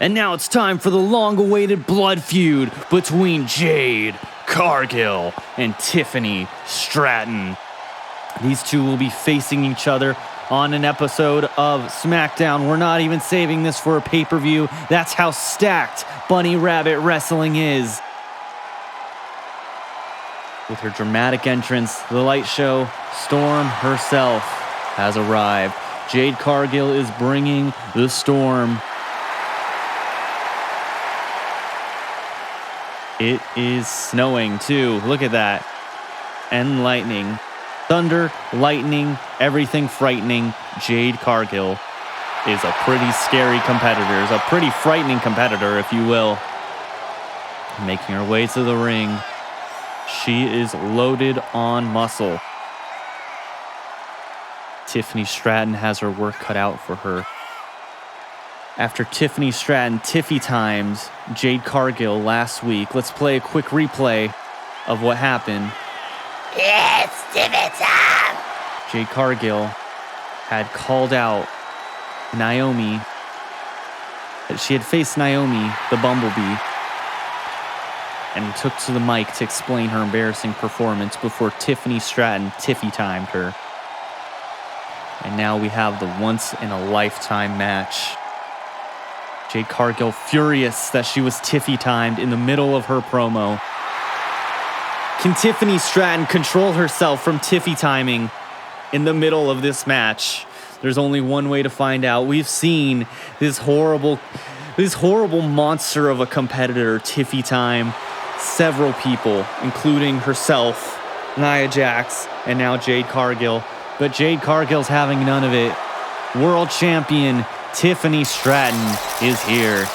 And now it's time for the long-awaited blood feud between Jade Cargill and Tiffany Stratton. These two will be facing each other on an episode of SmackDown. We're not even saving this for a pay-per-view. That's how stacked Bunny Rabbit Wrestling is. With her dramatic entrance, the light show, Storm herself has arrived. Jade Cargill is bringing the storm. It is snowing too. Look at that. And lightning. Thunder, lightning, everything frightening. Jade Cargill is a pretty scary competitor. Is a pretty frightening competitor, if you will. Making her way to the ring. She is loaded on muscle. Tiffany Stratton has her work cut out for her. After Tiffany Stratton Tiffy times Jade Cargill last week, let's play a quick replay of what happened. It's Tiffy time! Jade Cargill had called out Naomi. She had faced Naomi, the Bumblebee, and took to the mic to explain her embarrassing performance before Tiffany Stratton Tiffy timed her. And now we have the once-in-a-lifetime match. Jade Cargill furious that she was Tiffy timed in the middle of her promo. Can Tiffany Stratton control herself from Tiffy timing in the middle of this match? There's only one way to find out. We've seen this horrible monster of a competitor Tiffy time several people, including herself, Nia Jax, and now Jade Cargill. But Jade Cargill's having none of it. World champion Tiffany Stratton is here.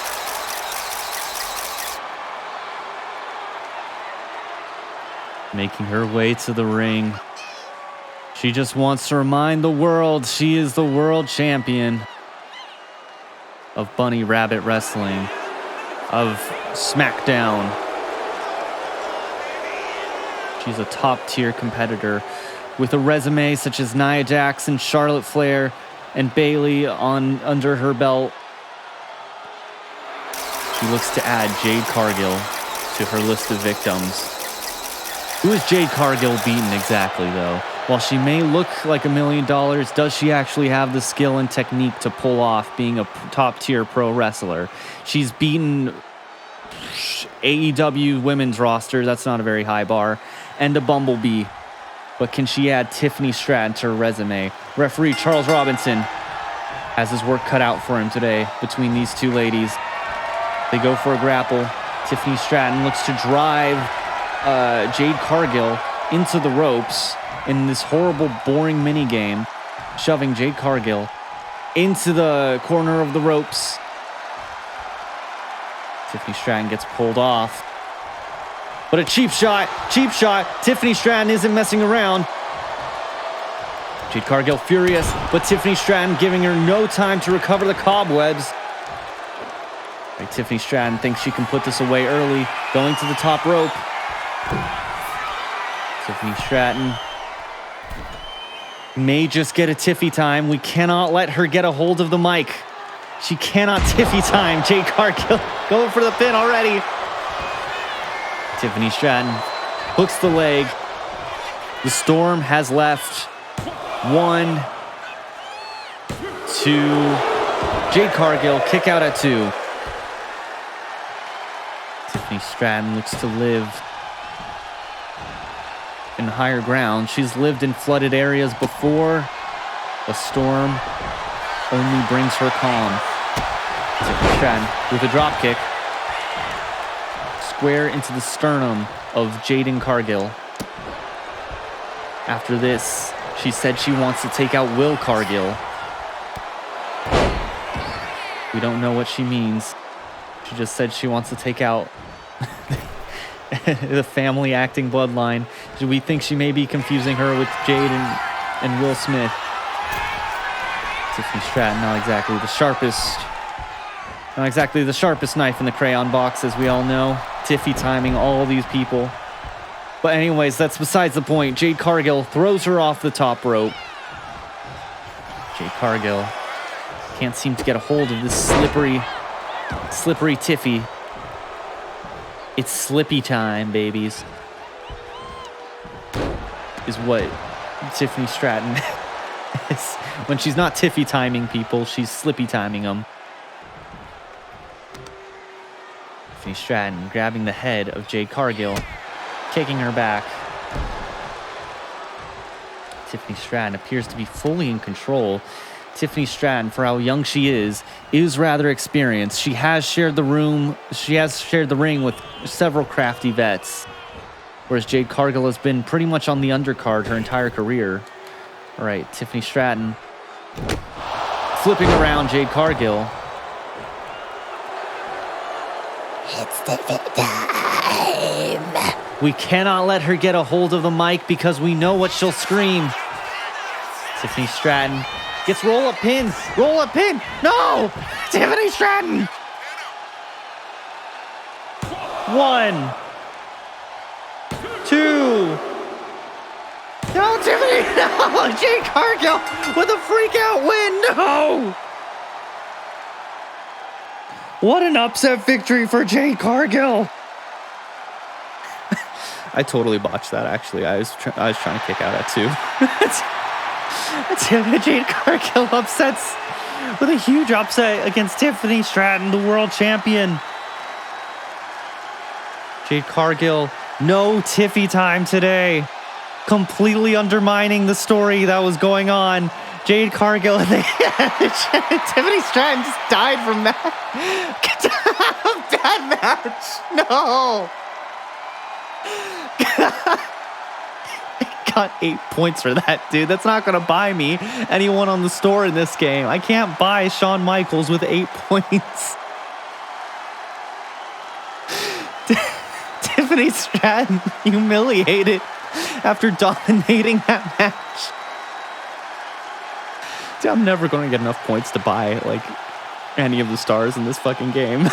Making her way to the ring. She just wants to remind the world she is the world champion of Bunny Rabbit Wrestling, of SmackDown. She's a top-tier competitor with a resume such as Nia Jax and Charlotte Flair and Bayley under her belt. She looks to add Jade Cargill to her list of victims. Who is Jade Cargill beaten exactly, though? While she may look like $1 million, does she actually have the skill and technique to pull off being a top-tier pro wrestler? She's beaten AEW women's roster, that's not a very high bar, and a Bumblebee. But can she add Tiffany Stratton to her resume? Referee Charles Robinson has his work cut out for him today between these two ladies. They go for a grapple. Tiffany Stratton looks to drive Jade Cargill into the ropes in this horrible, boring minigame, shoving Jade Cargill into the corner of the ropes. Tiffany Stratton gets pulled off. But a cheap shot. Tiffany Stratton isn't messing around. Jade Cargill furious, but Tiffany Stratton giving her no time to recover the cobwebs. Right, Tiffany Stratton thinks she can put this away early, going to the top rope. Tiffany Stratton may just get a Tiffy time. We cannot let her get a hold of the mic. She cannot Tiffy time. Jade Cargill going for the pin already. Tiffany Stratton hooks the leg. The storm has left. 1, 2. Jade Cargill kick out at 2. Tiffany Stratton looks to live in higher ground. She's lived in flooded areas before. A storm only brings her calm. Tiffany Stratton with a drop kick. Square into the sternum of Jade Cargill. After this, she said she wants to take out Will Cargill. We don't know what she means. She just said she wants to take out the family acting bloodline. We think she may be confusing her with Jade and Will Smith. Tiffany Stratton, not exactly the sharpest knife in the crayon box, as we all know. Tiffy timing all these people. But anyways, that's besides the point. Jade Cargill throws her off the top rope. Jade Cargill can't seem to get a hold of this slippery Slippery Tiffy. It's slippy time, babies. Is what Tiffany Stratton is. When she's not Tiffy timing people, she's slippy timing them. Tiffany Stratton grabbing the head of Jade Cargill, kicking her back. Tiffany Stratton appears to be fully in control. Tiffany Stratton, for how young she is rather experienced. She has shared the room. She has shared the ring with several crafty vets, whereas Jade Cargill has been pretty much on the undercard her entire career. All right, Tiffany Stratton flipping around Jade Cargill. It's Tiffy time. We cannot let her get a hold of the mic because we know what she'll scream. Tiffany Stratton gets roll-up pin. Roll-up pin. No! Tiffany Stratton. 1, 2. No, Tiffany. No! Jade Cargill with a freak-out win. No! What an upset victory for Jade Cargill. I totally botched that, actually. I was trying to kick out at 2. Jade Cargill upsets with a huge upset against Tiffany Stratton, the world champion. Jade Cargill, no Tiffy time today. Completely undermining the story that was going on. Jade Cargill and Tiffany Stratton just died from that. Bad match. No. Got 8 points for that, dude. That's not going to buy me anyone on the store in this game. I can't buy Shawn Michaels with 8 points. Tiffany Stratton humiliated after dominating that match. Dude, I'm never going to get enough points to buy, like, any of the stars in this fucking game.